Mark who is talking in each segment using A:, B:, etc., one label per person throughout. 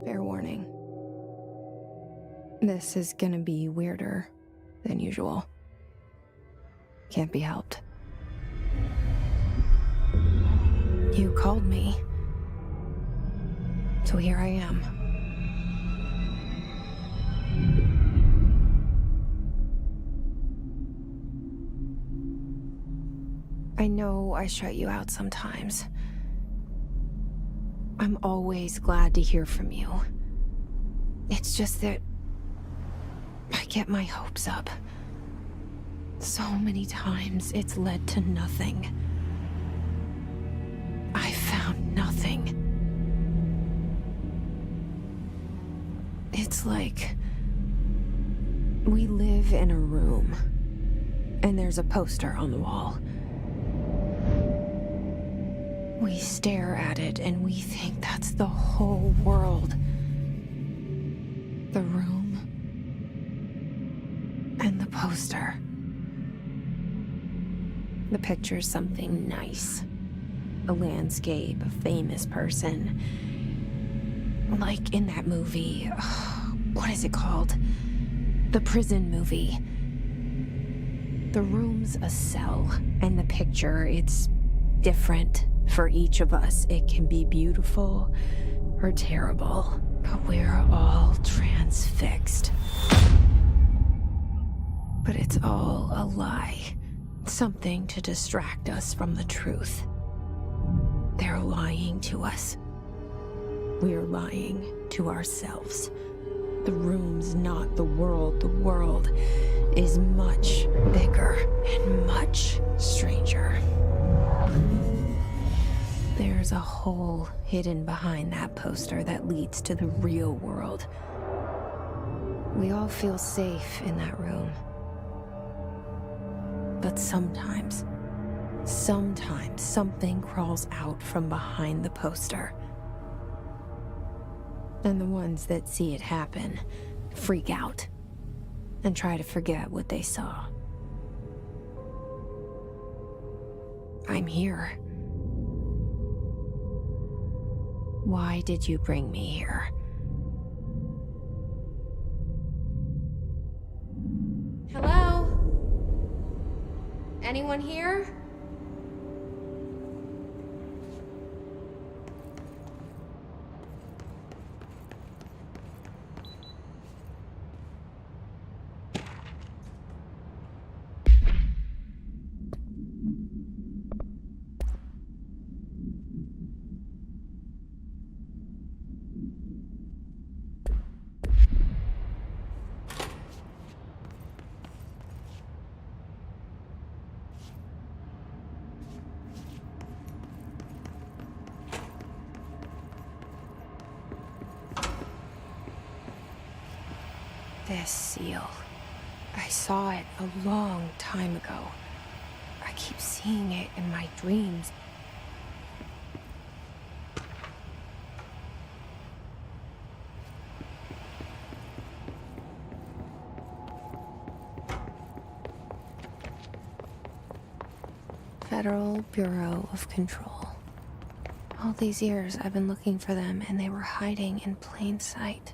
A: Fair warning. This is gonna be weirder than usual. Can't be helped. You called me. So here I am. I know I shut you out sometimes. I'm always glad to hear from you. It's just that I get my hopes up. So many times it's led to nothing. I found nothing. It's like we live in a room, and there's a poster on the wall. We stare at it and we think that's the whole world. The room and the poster. The picture's something nice. A landscape, a famous person. Like in that movie, what is it called? The prison movie. The room's a cell, and the picture, it's different for each of us. It can be beautiful or terrible, but we're all transfixed. But it's all a lie. Something to distract us from the truth. They're lying to us. We're lying to ourselves. The room's not the world. The world is much bigger and much stranger. There's a hole hidden behind that poster that leads to the real world. We all feel safe in that room. But sometimes something crawls out from behind the poster. And the ones that see it happen freak out and try to forget what they saw. I'm here. Why did you bring me here? Hello? Anyone here? This seal. I saw it a long time ago. I keep seeing it in my dreams. Federal Bureau of Control. All these years I've been looking for them, and they were hiding in plain sight.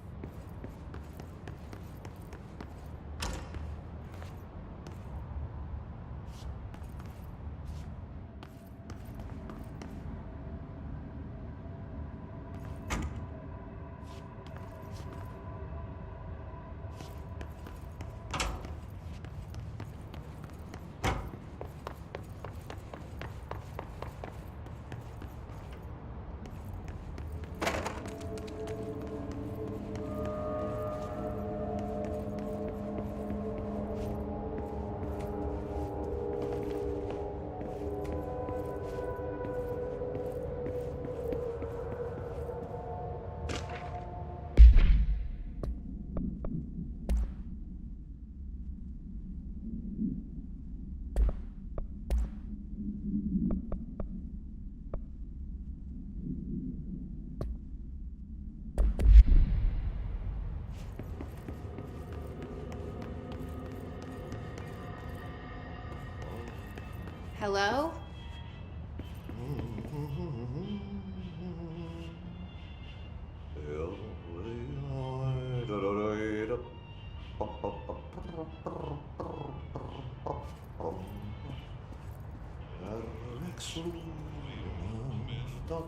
A: Hello?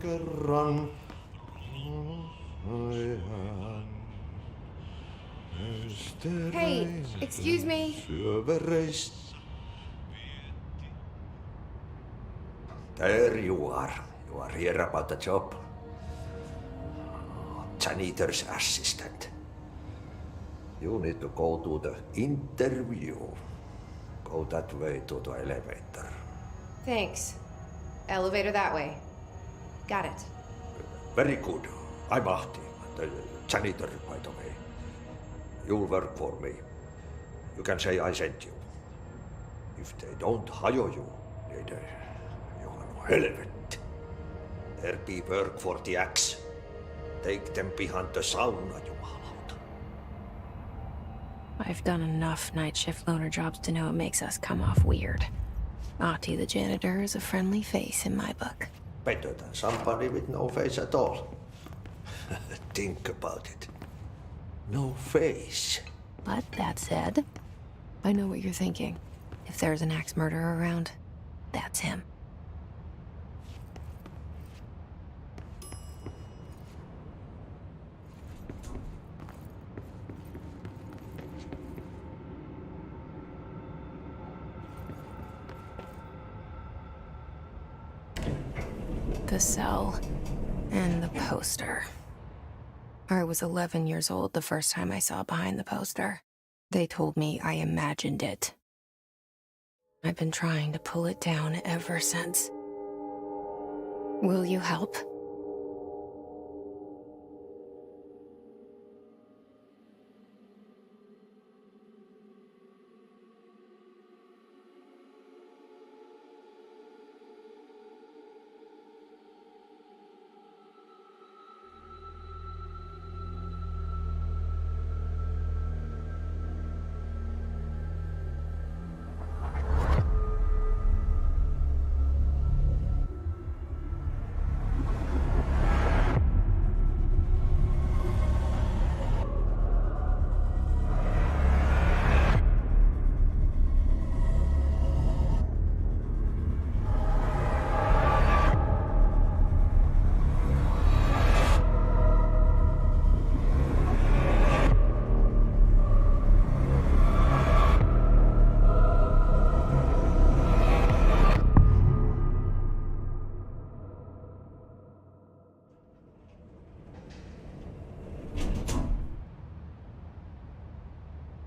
B: kerran.
A: Hey, excuse me.
B: There you are. You are here about the job. Janitor's assistant. You need to go to the interview. Go that way to the elevator.
A: Thanks. Elevator that way. Got it.
B: Very good. I'm Ahti, the janitor, by the way. You'll work for me. You can say I sent you. If they don't hire you, then you are no helvet. There be work for the axe. Take them behind the sauna, jumalauta.
A: I've done enough night shift loner jobs to know it makes us come off weird. Ahti the janitor is a friendly face in my book.
B: Better than somebody with no face at all. Think about it. No face.
A: But that said, I know what you're thinking. If there's an axe murderer around, that's him. The cell and the poster. I was 11 years old the first time I saw behind the poster. They told me I imagined it. I've been trying to pull it down ever since. Will you help?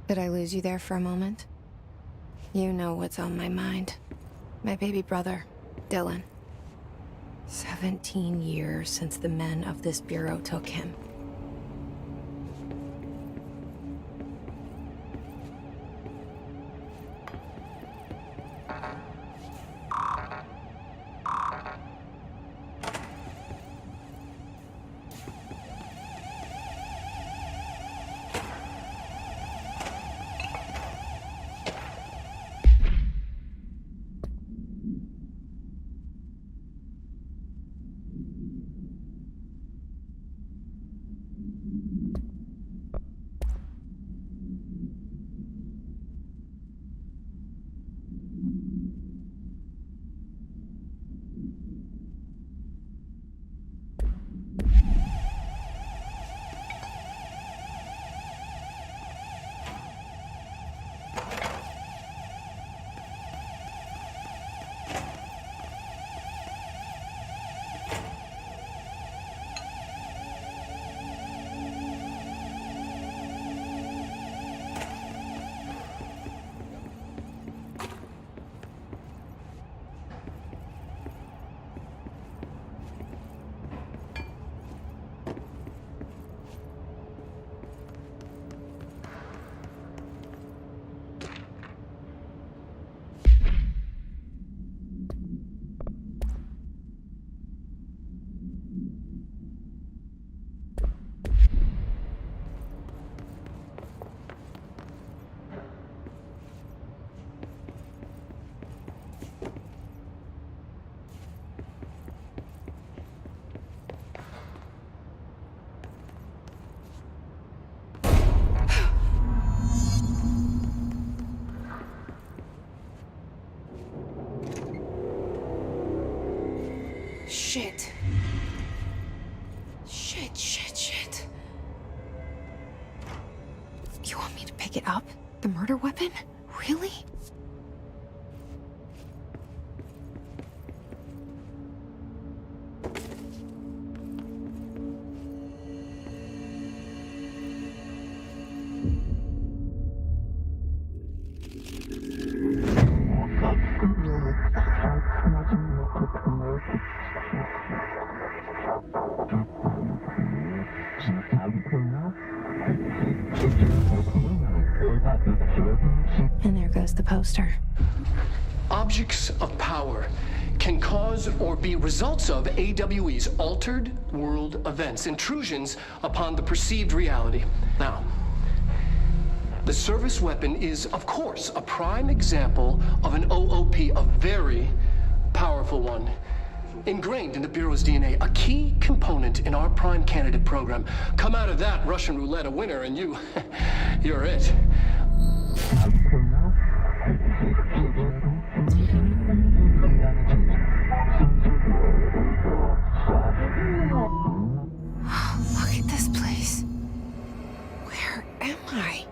A: Did I lose you there for a moment? You know what's on my mind. My baby brother, Dylan. 17 years since the men of this bureau took him. Shit. pick it up? The murder weapon? Really? And there goes the poster.
C: Objects of power can cause or be results of AWE's altered world events, intrusions upon the perceived reality. Now, the service weapon is, of course, a prime example of an OOP, a very powerful one, ingrained in the Bureau's DNA, a key component in our prime candidate program. Come out of that Russian roulette a winner, and you're it.
A: Look at this place. Where am I?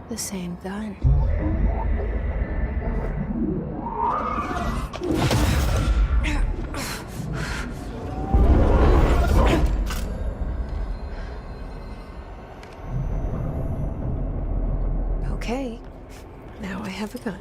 A: The same gun. Okay, now I have a gun.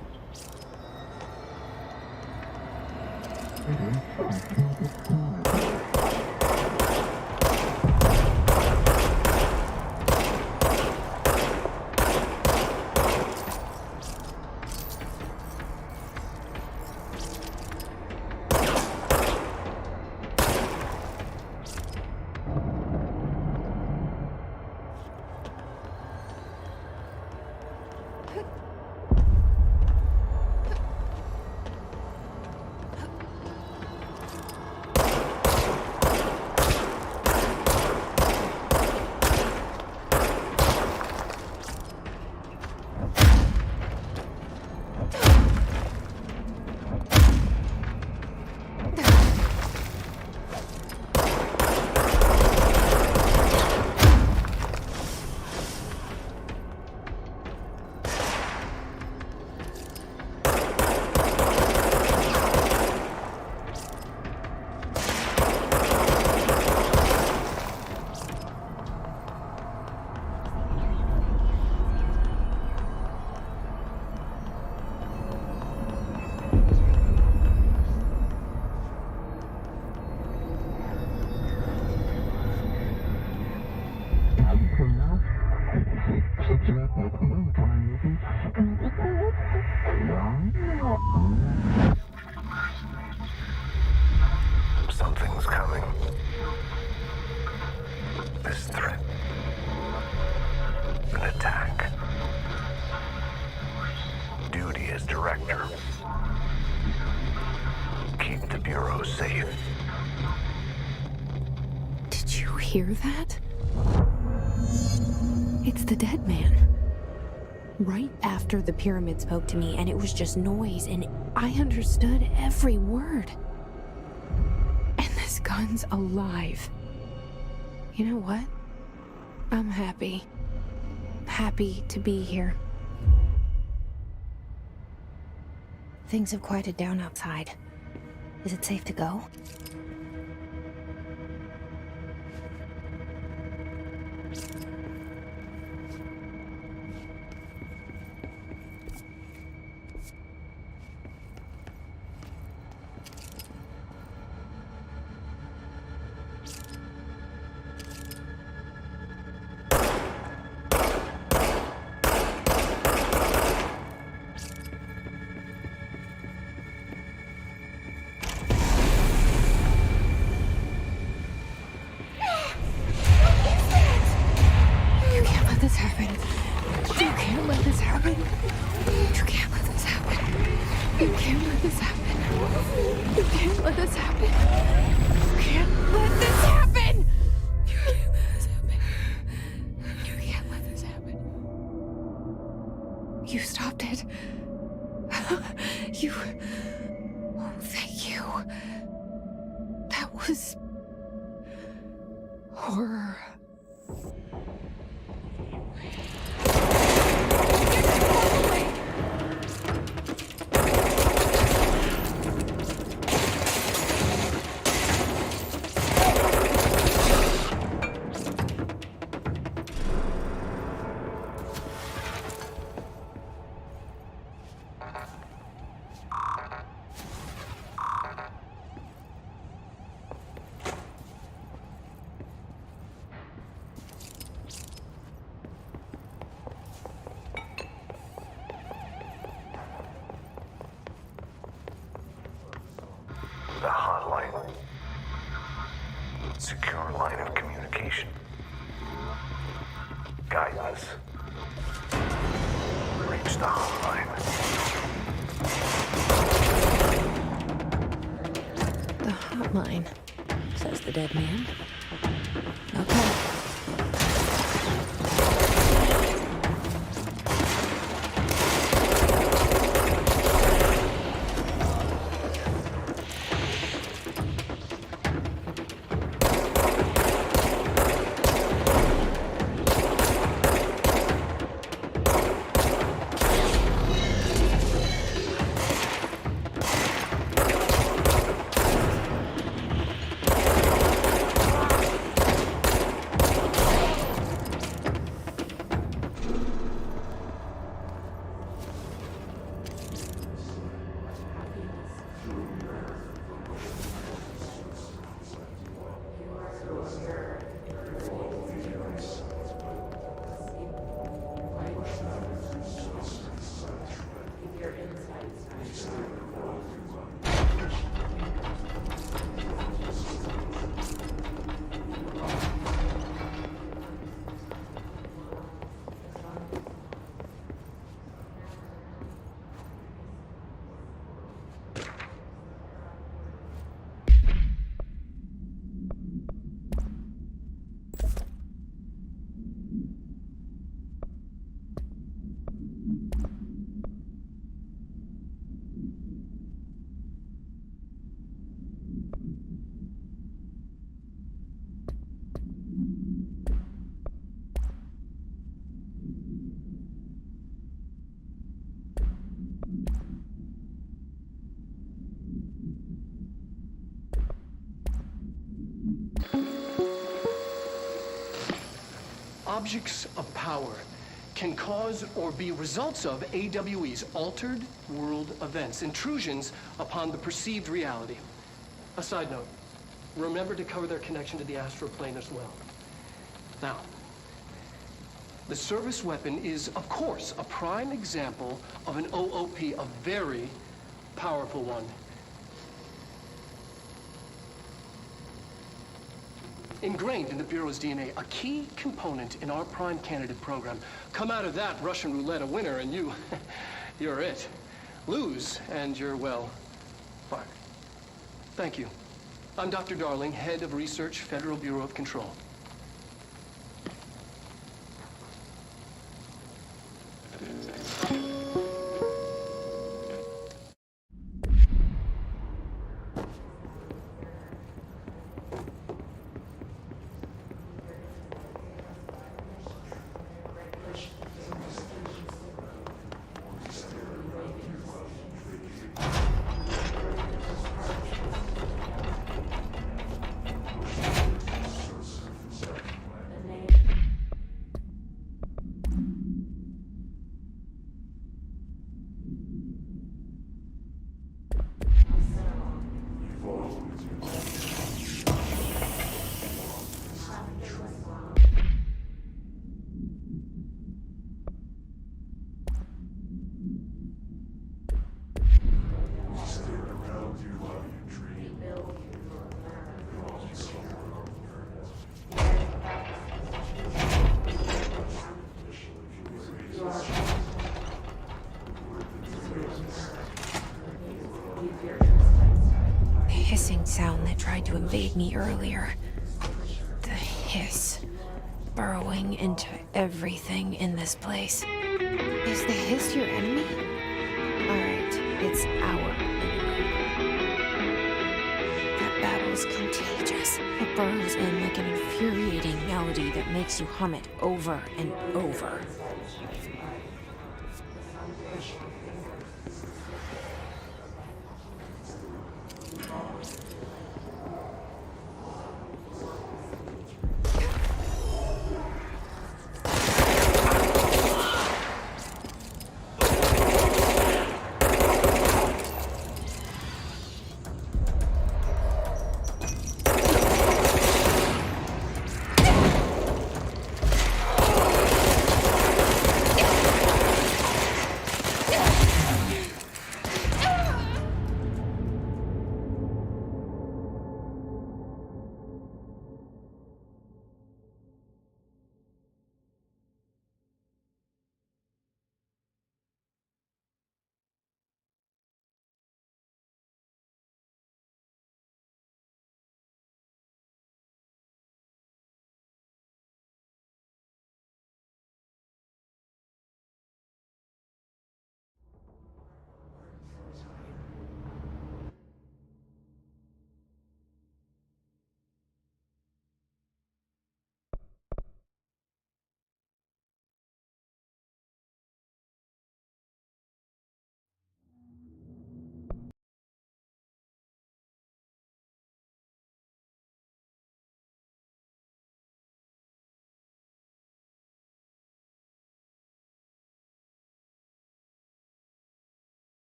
D: Something's coming. This threat. An attack. Duty as director. Keep the Bureau safe.
A: Did you hear that? It's the dead man. Right after the pyramid spoke to me, and it was just noise, and I understood every word. And this gun's alive. You know what? I'm happy. Happy to be here. Things have quieted down outside. Is it safe to go? You can't let this happen. You can't let this happen. You can't let this happen. You can't let this happen. You can't let this happen. You stopped it. You... Oh, thank you. That was... horror.
D: The hotline. Secure line of communication. Guidance. Reach the hotline.
A: The hotline, says the dead man. Okay.
C: Objects of power can cause or be results of AWE's altered world events, intrusions upon the perceived reality. A side note, remember to cover their connection to the astral plane as well. Now, the service weapon is, of course, a prime example of an OOP, a very powerful one. Ingrained in the Bureau's DNA, a key component in our prime candidate program. Come out of that Russian roulette a winner and you're it. Lose and you're, well, fired. Thank you. I'm Dr. Darling, head of research, Federal Bureau of Control.
A: The hissing sound that tried to invade me earlier. The hiss. Burrowing into everything in this place. Is the hiss your enemy? Alright, it's our enemy. That battle's contagious. It burrows in like an infuriating melody that makes you hum it over and over.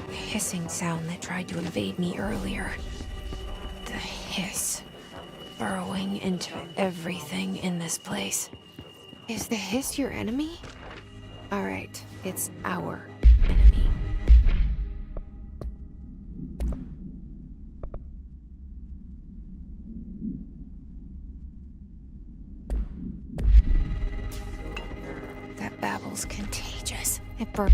A: The hissing sound that tried to invade me earlier. The hiss. Burrowing into everything in this place. Is the hiss your enemy? Alright, it's our enemy. That babble's contagious. It burrows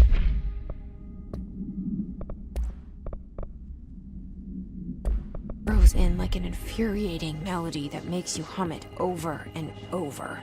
A: in like an infuriating melody that makes you hum it over and over.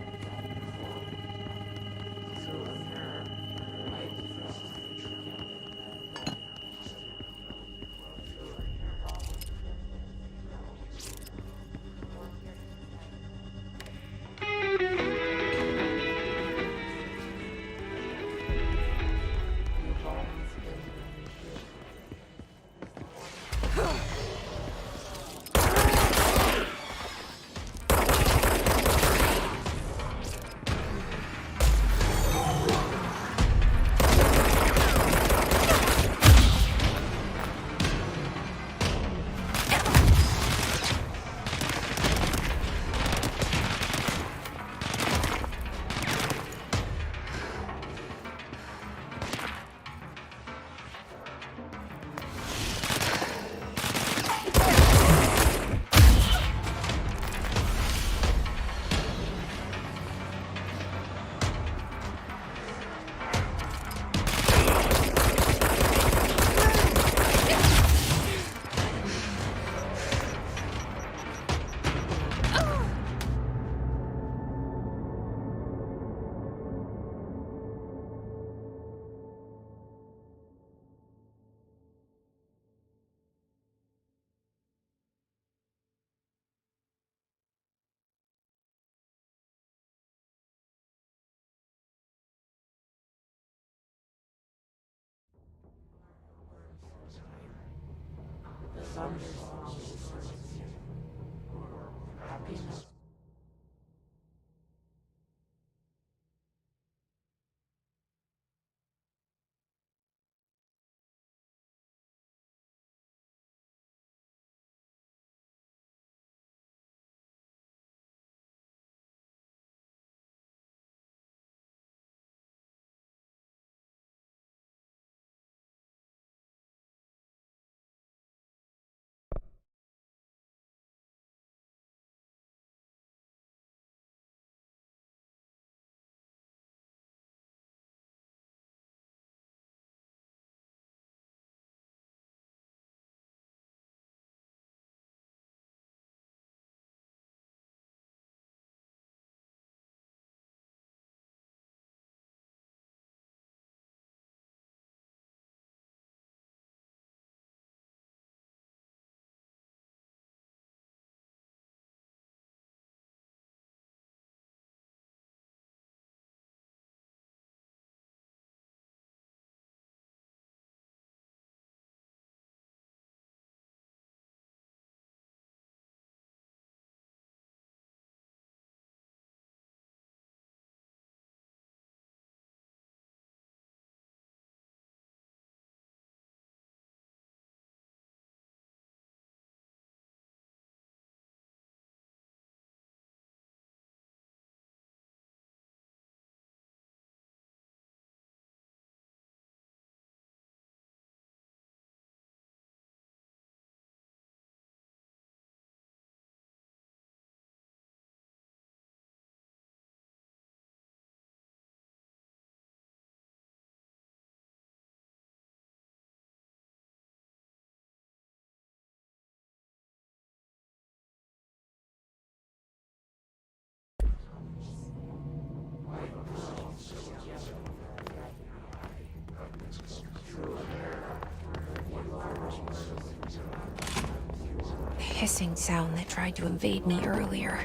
A: Hissing sound that tried to invade me earlier.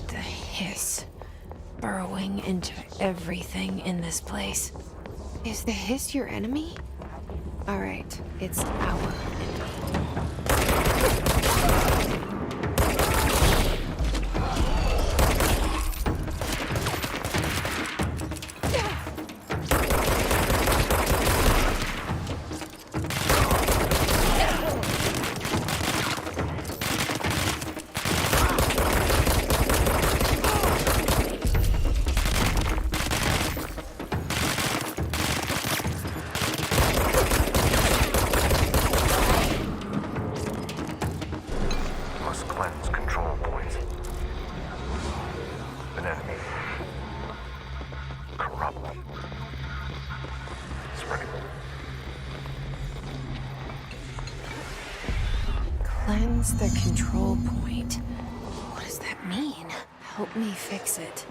A: The hiss. Burrowing into everything in this place. Is the hiss your enemy? Alright, it's our enemy.
D: Must cleanse control points. An enemy. Corrupt. Spreading.
A: Cleanse the control point. What does that mean? Help me fix it.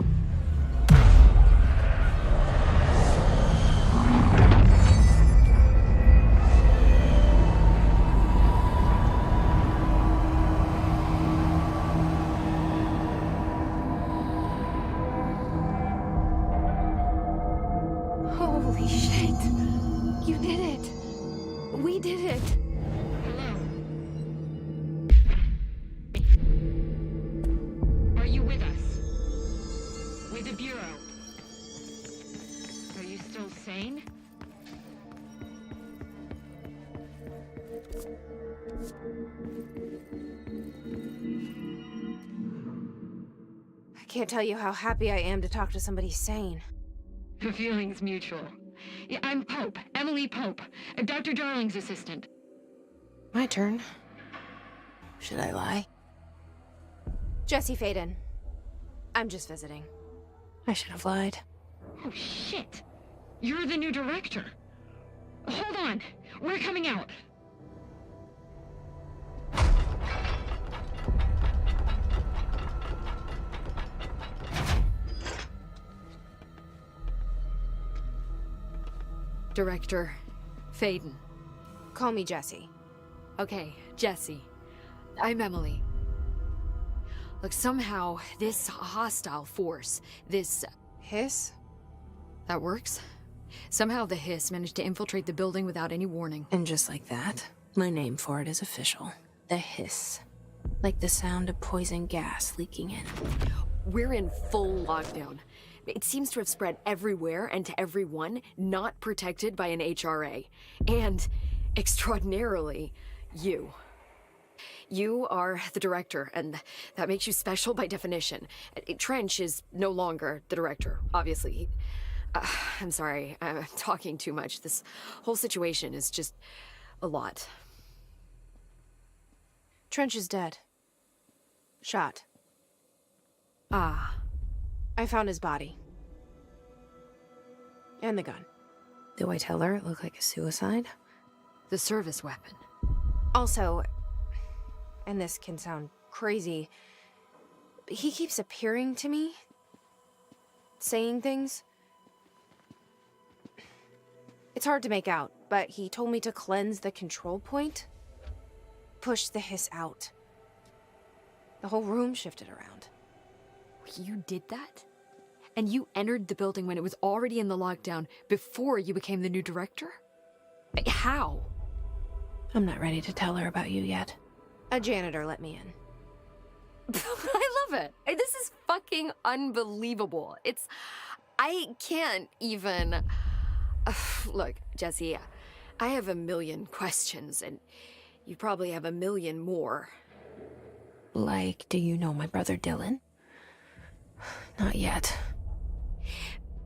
A: Holy shit. You did it. We did it.
E: Are you with us? With the Bureau? Are you still sane?
A: I can't tell you how happy I am to talk to somebody sane.
E: The feeling's mutual. Yeah, I'm Pope, Emily Pope, Dr. Darling's assistant.
A: My turn. Should I lie? Jesse Faden. I'm just visiting. I should have lied.
E: Oh, shit. You're the new director. Hold on. We're coming out.
F: Director Faden.
A: Call me Jesse.
F: Okay, Jesse. I'm Emily. Look, somehow this hostile force, this...
A: Hiss?
F: that works? Somehow the hiss managed to infiltrate the building without any warning.
A: And just like that, My name for it is official. The hiss. Like the sound of poison gas leaking in.
F: We're in full lockdown. It seems to have spread everywhere and to everyone not protected by an HRA. And, extraordinarily, you. You are the director, and that makes you special by definition. Trench is no longer the director, obviously. I'm sorry, I'm talking too much. This whole situation is just a lot.
A: Trench is dead. Shot.
F: Ah.
A: I found his body. And the gun. Do I tell her it looked like a suicide?
F: The service weapon.
A: Also, and this can sound crazy, he keeps appearing to me, saying things. It's hard to make out, but he told me to cleanse the control point, push the hiss out. The whole room shifted around.
F: You did that? And you entered the building when it was already in the lockdown before you became the new director? How?
A: I'm not ready to tell her about you yet. A janitor let me in.
F: I love it. This is fucking unbelievable. I can't even... Look, Jesse, I have a million questions, and you probably have a million more.
A: Like, do you know my brother Dylan? Not yet.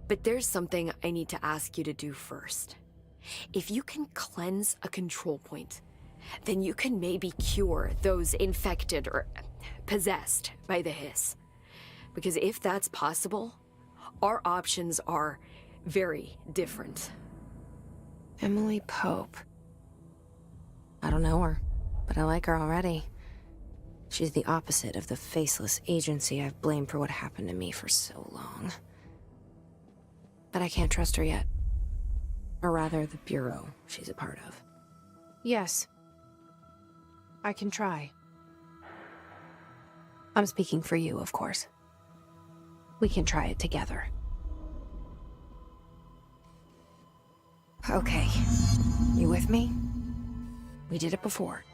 F: But there's something I need to ask you to do first. If you can cleanse a control point, then you can maybe cure those infected or possessed by the hiss. Because if that's possible, our options are very different.
A: Emily Pope. I don't know her, but I like her already. She's the opposite of the faceless agency I've blamed for what happened to me for so long. But I can't trust her yet. Or rather, the bureau she's a part of. Yes. I can try. I'm speaking for you, of course. We can try it together. Okay. You with me? We did it before.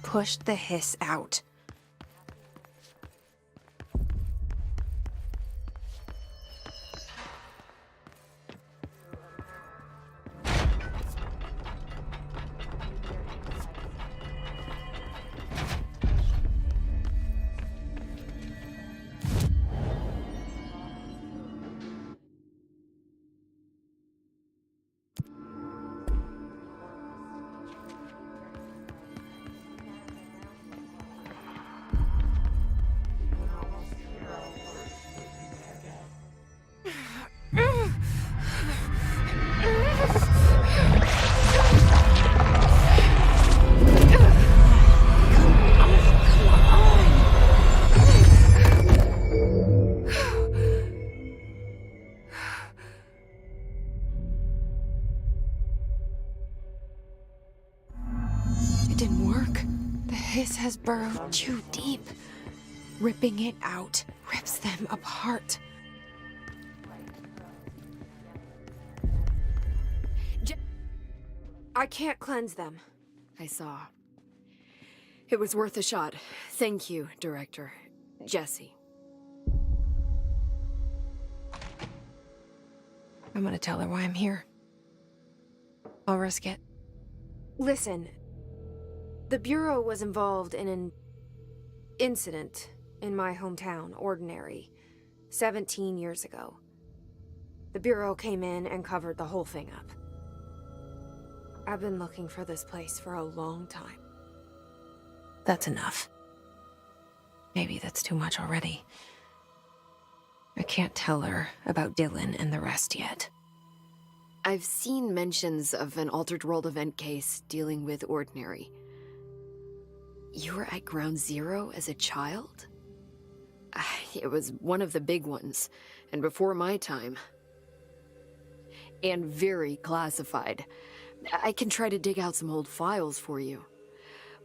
A: Pushed the hiss out. Has burrowed too deep. Ripping it out rips them apart. I can't cleanse them.
F: I saw. It was worth a shot. Thank you, Director. Jesse.
A: I'm gonna tell her why I'm here. I'll risk it. Listen. The Bureau was involved in an incident in my hometown, Ordinary, 17 years ago. The Bureau came in and covered the whole thing up. I've been looking for this place for a long time. That's enough. Maybe that's too much already. I can't tell her about Dylan and the rest yet.
F: I've seen mentions of an Altered World event case dealing with Ordinary. You were at Ground Zero as a child? It was one of the big ones, and before my time. And very classified. I can try to dig out some old files for you.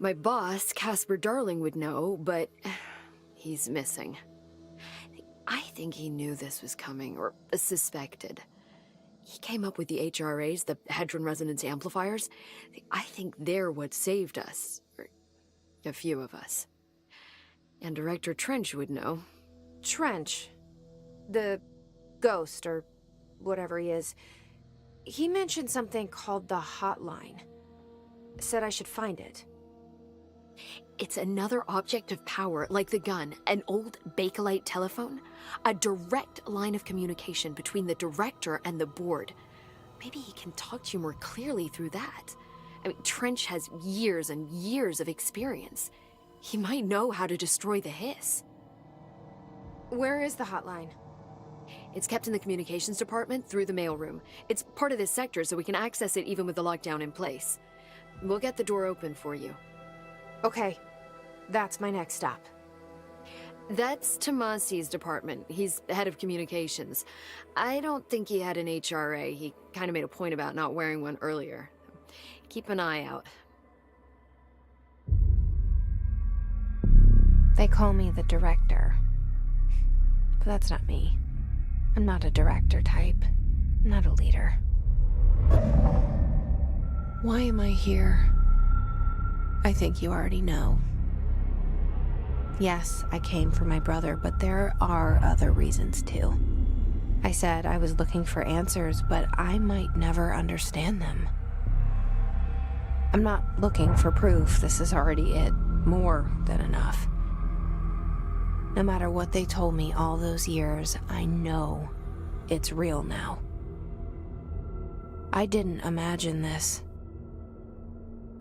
F: My boss, Casper Darling, would know, but he's missing. I think he knew this was coming, or suspected. He came up with the HRAs, the Hadron Resonance Amplifiers. I think they're what saved us. Or a few of us. And Director Trench would know.
A: Trench. The ghost, or whatever he is. He mentioned something called the hotline. Said I should find it.
F: It's another object of power, like the gun, an old Bakelite telephone. A direct line of communication between the director and the board. Maybe he can talk to you more clearly through that. I mean, Trench has years and years of experience. He might know how to destroy the hiss.
A: Where is the hotline?
F: It's kept in the communications department through the mailroom. It's part of this sector, so we can access it even with the lockdown in place. We'll get the door open for you.
A: Okay, that's my next stop.
F: That's Tomasi's department. He's head of communications. I don't think he had an HRA. He kind of made a point about not wearing one earlier. Keep an eye out.
A: They call me the director. But that's not me. I'm not a director type. I'm not a leader. Why am I here? I think you already know. Yes, I came for my brother, but there are other reasons too. I said I was looking for answers, but I might never understand them. I'm not looking for proof. This is already it. More than enough. No matter what they told me all those years, I know it's real now. I didn't imagine this.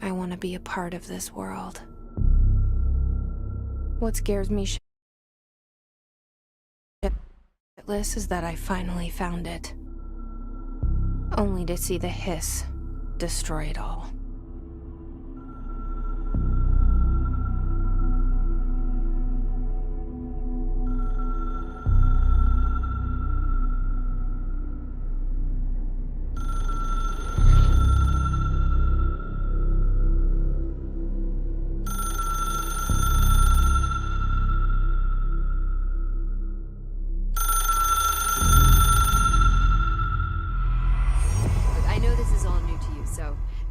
A: I want to be a part of this world. What scares me shitless is that I finally found it. Only to see the hiss destroy it all.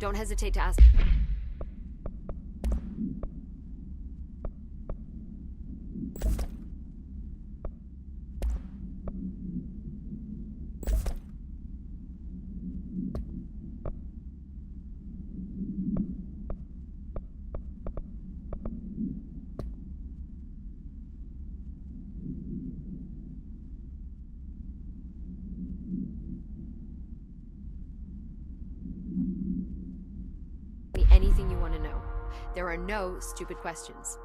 F: Don't hesitate to ask. Anything you want to know. There are no stupid questions.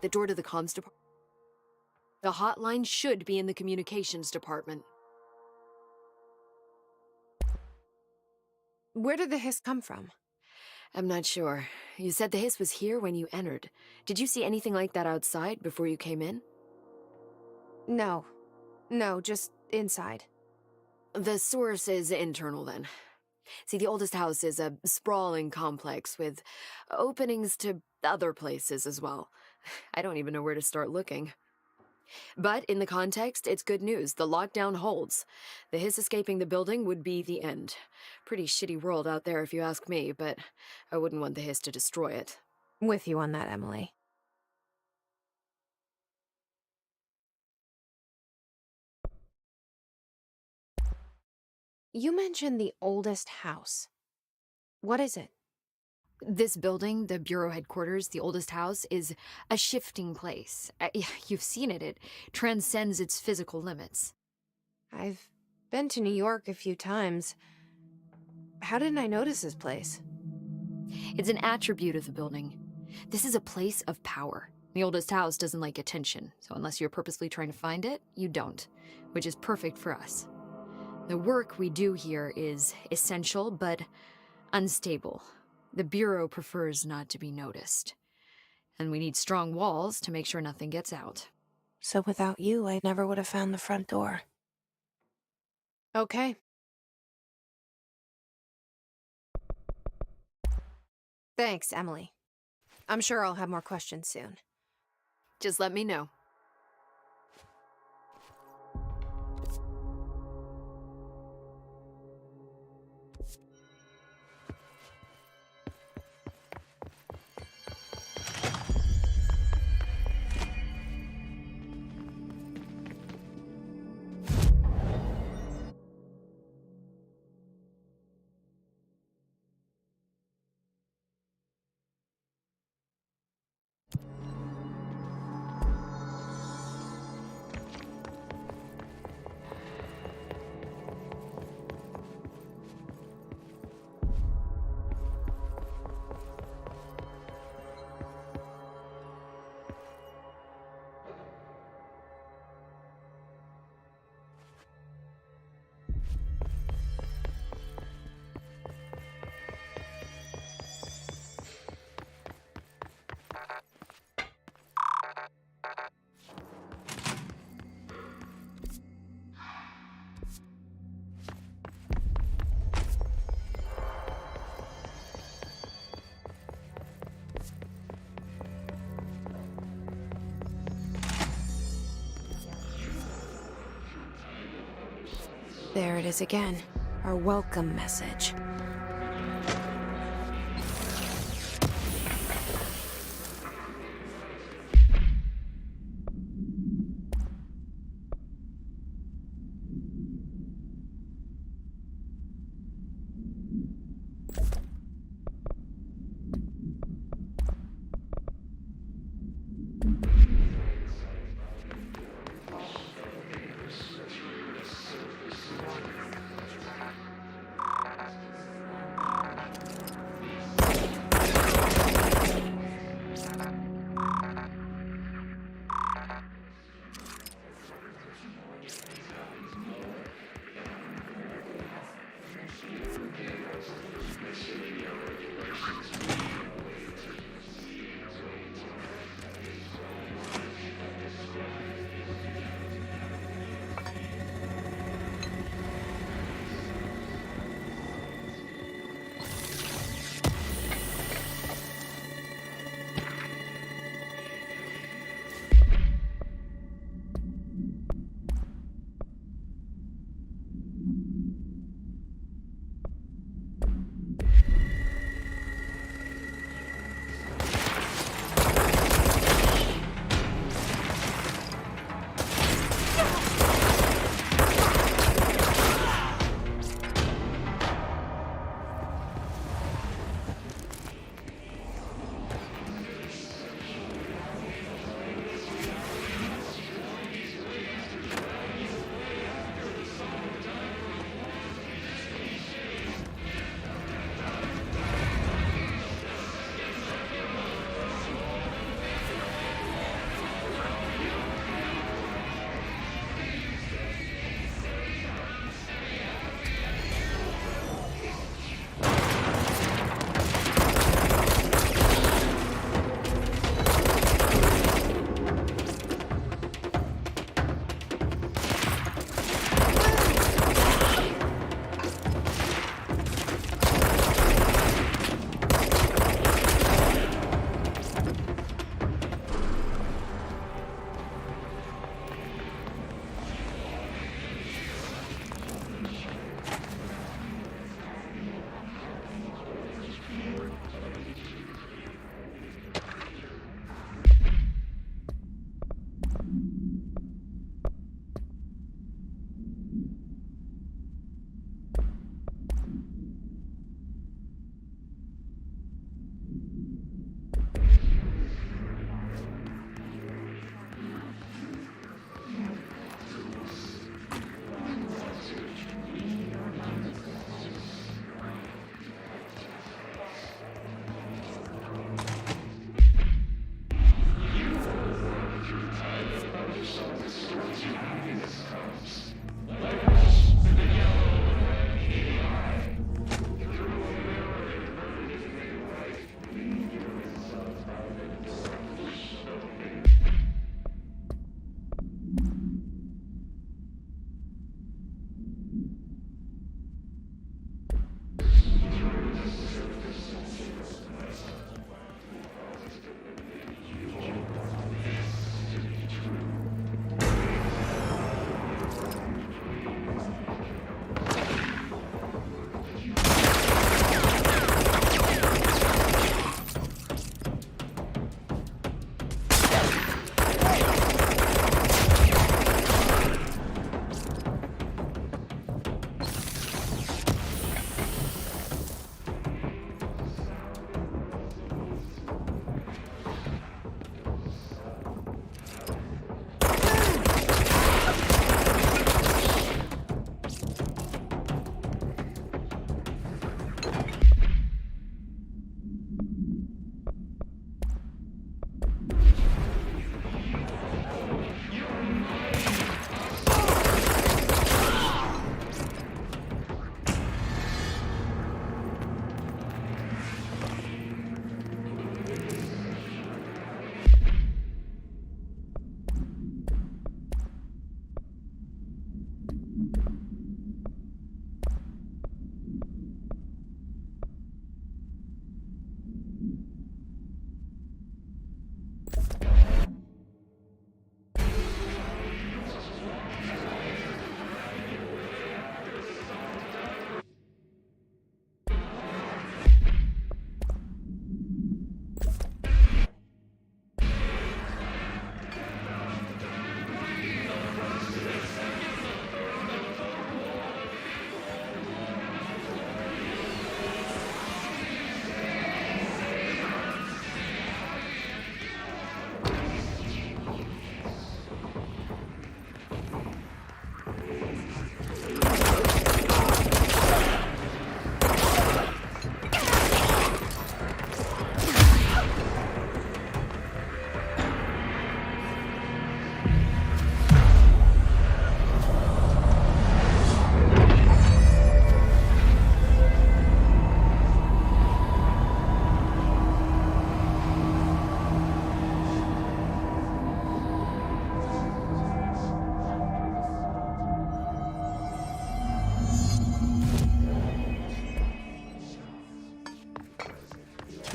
F: The door to the comms department. The hotline should be in the communications department.
A: Where did the hiss come from?
F: I'm not sure. You said the hiss was here when you entered. Did you see anything like that outside before you came in?
A: No. No, just inside.
F: The source is internal then. See, the oldest house is a sprawling complex with openings to other places as well. I don't even know where to start looking. But in the context, it's good news. The lockdown holds. The hiss escaping the building would be the end. Pretty shitty world out there if you ask me, but I wouldn't want the hiss to destroy it.
A: With you on that, Emily. You mentioned the oldest house. What is it?
F: This building, the Bureau headquarters, the oldest house, is a shifting place. You've seen it. It transcends its physical limits.
A: I've been to New York a few times. How didn't I notice this place?
F: It's an attribute of the building. This is a place of power. The oldest house doesn't like attention, so unless you're purposely trying to find it, you don't, which is perfect for us. The work we do here is essential, but unstable. The Bureau prefers not to be noticed. And we need strong walls to make sure nothing gets out.
A: So without you, I never would have found the front door. Okay. Thanks, Emily. I'm sure I'll have more questions soon.
F: Just let me know.
A: There it is again. Our welcome message.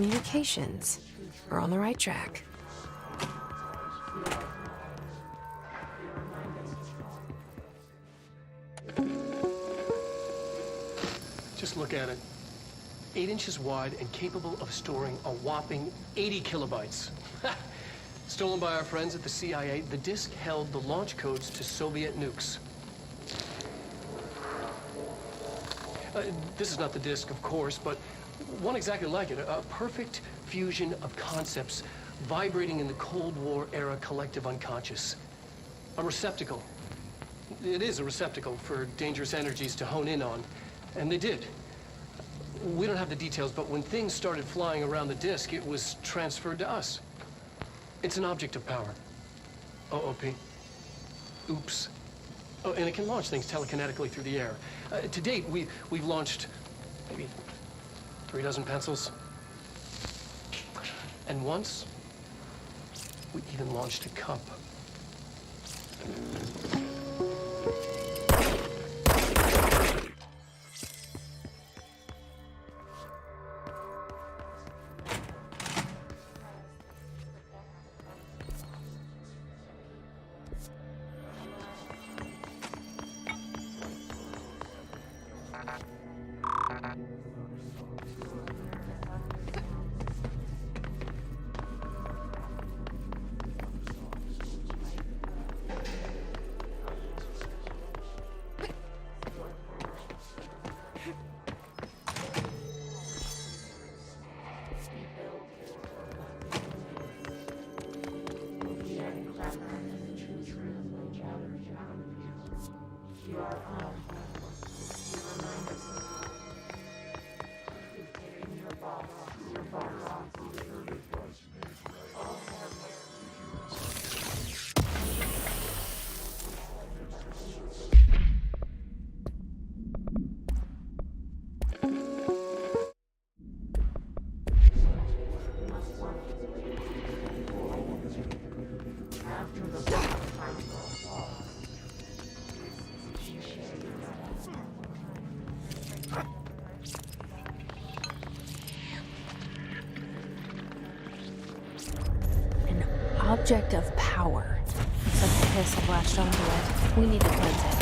A: communications. We're on the right track.
C: Just look at it. 8 inches wide and capable of storing a whopping 80 kilobytes. Stolen by our friends at the CIA, the disk held the launch codes to Soviet nukes. This is not the disk, of course, but one exactly like it. A perfect fusion of concepts vibrating in the Cold War era collective unconscious. A receptacle. It is a receptacle for dangerous energies to hone in on. And they did. We don't have the details, but when things started flying around the disk, it was transferred to us. It's an object of power. OOP. Oops. Oh, and it can launch things telekinetically through the air. To date, we've launched maybe 3 dozen pencils. And once, we even launched a cup.
A: Object of power. Looks like the piss have latched onto it. We need to cleanse it.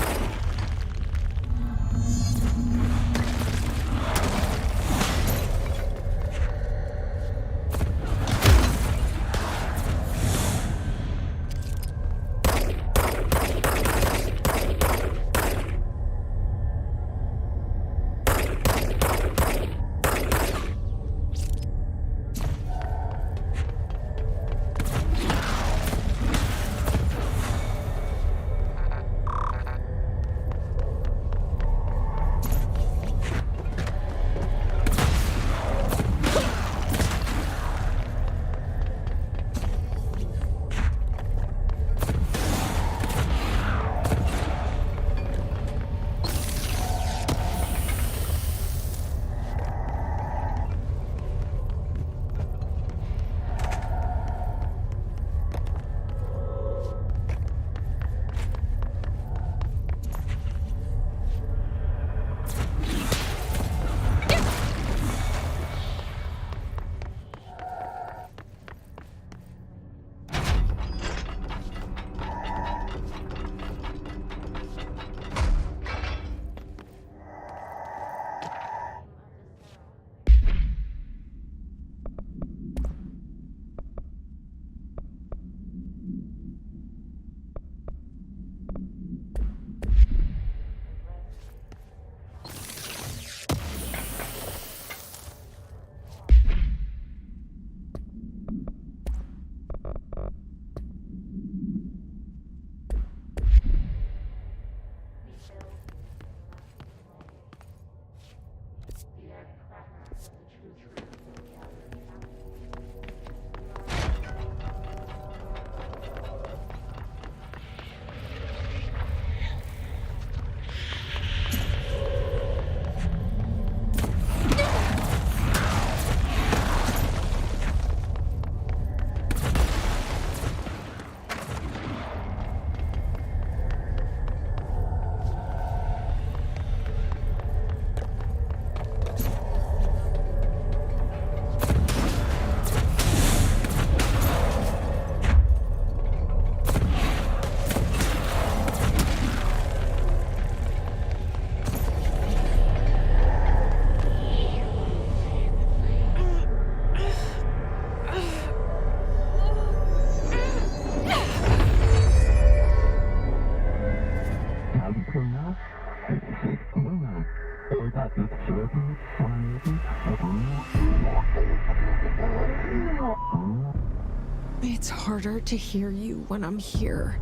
A: start to hear you when I'm here.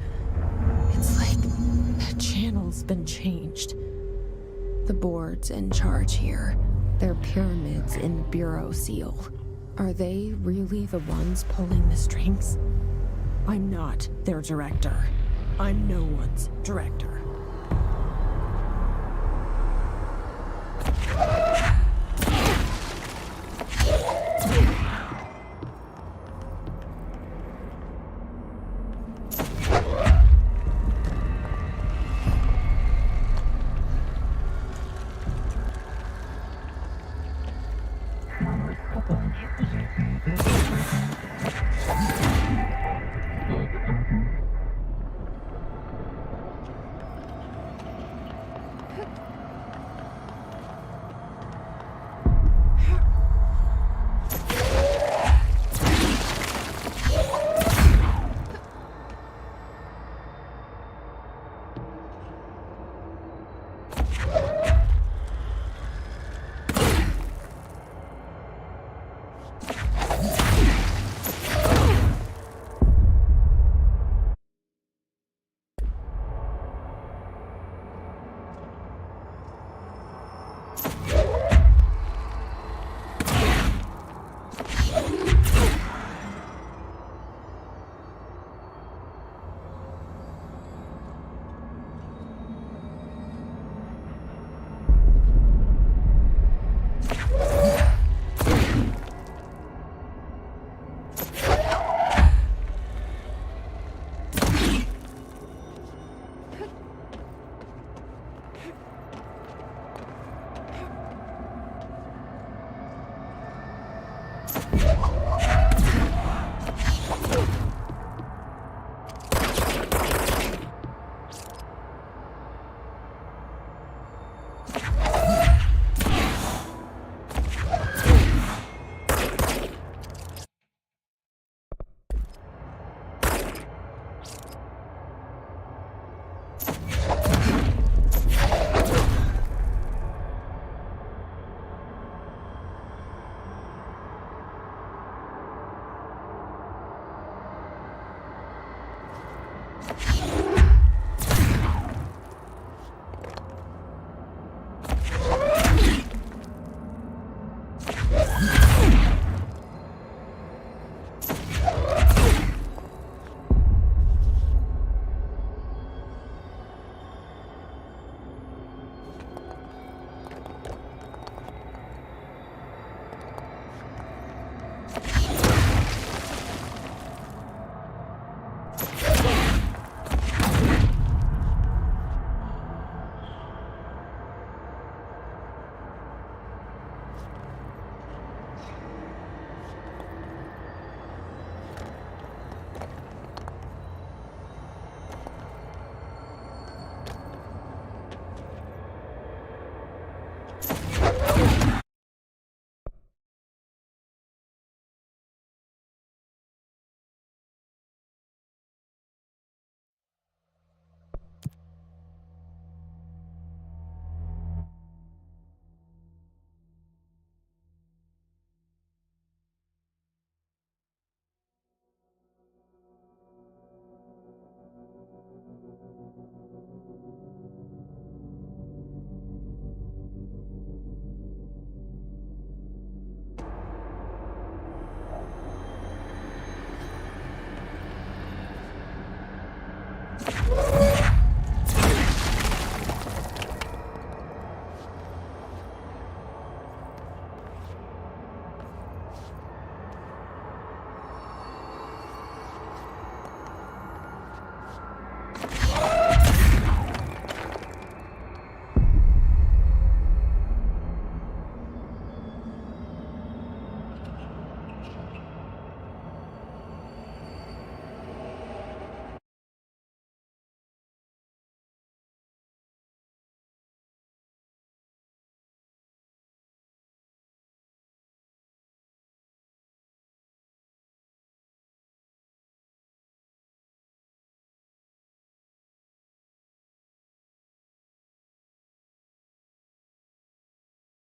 A: It's like the channel's been changed. The board's in charge here. They're pyramids in the Bureau seal. Are they really the ones pulling the strings? I'm not their director. I'm no one's director.